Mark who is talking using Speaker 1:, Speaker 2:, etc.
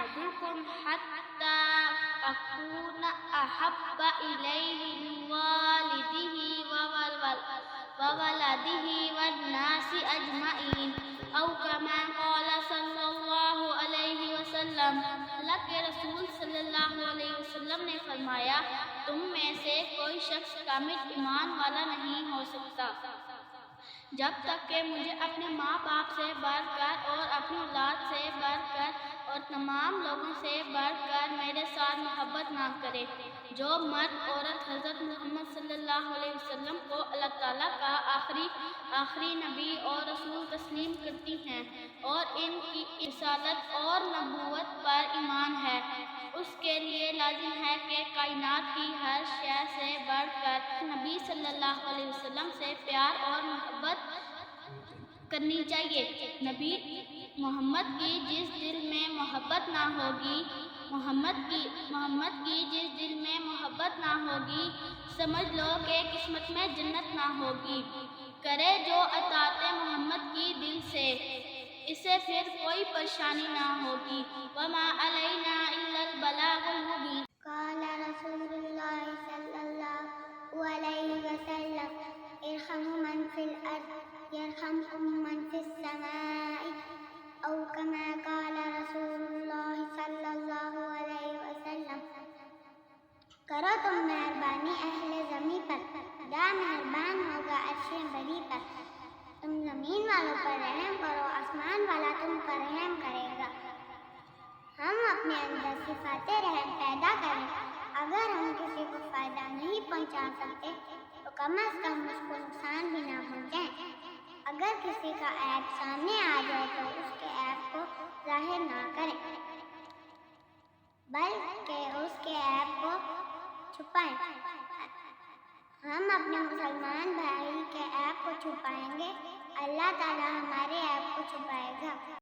Speaker 1: أحدكم حتى أكون أحب إليه من والده وولده والناس أجمعين أو كما قال صلی اللہ علیہ وسلم۔ اللہ کے رسول صلی اللہ علیہ وسلم نے فرمایا، تم میں سے کوئی شخص کامل ایمان والا نہیں ہو سکتا جب تک کہ مجھے اپنے ماں باپ سے بڑھ کر اور اپنی اولاد سے بڑھ کر اور تمام لوگوں سے بڑھ کر میرے ساتھ محبت نہ کرے۔ جو مرد عورت حضرت محمد صلی اللہ علیہ وسلم کو اللہ تعالیٰ کا آخری نبی اور رسول تسلیم کرتی ہیں اور ان کی رسالت اور نبوت پر ایمان ہے، اس کے لیے لازم ہے کہ کائنات کی ہر شے سے بڑھ کر نبی صلی اللہ علیہ وسلم سے پیار اور محبت کرنی چاہیے۔ نبی محمد کی جس دل میں محبت نہ ہوگی جس دل میں محبت نہ ہوگی، سمجھ لو کہ قسمت میں جنت نہ ہوگی۔ کرے جو اطاعت محمد کی دل سے، اسے پھر کوئی پریشانی نہ ہوگی۔ وما علینا الا البلاغ المبین۔
Speaker 2: قال رسول اللہ صلی اللہ علیہ وسلم ارحموا من فی الارض یرحمکم من فی السماء او کما قال رسول اللہ صلی اللہ علیہ وسلم۔ کرو تم مہربانی اہل زمین پر، خدا مہربان ہوگا عرش بری پر۔ تم زمین والوں پر رحم کرو، آسمان والا تم پر رحم کرے گا۔ ہم اپنے اندر صفات رحم پیدا کریں۔ اگر ہم کسی کو فائدہ نہیں پہنچا سکتے تو کم از کم اس کو نقصان بھی نہ پہنچائیں۔ اگر کسی کا عیب سامنے آ جائے تو اس کے عیب کو ظاہر نہ کریں، بلکہ اس کے عیب کو چھپائیں۔ ہم اپنے مسلمان بھائی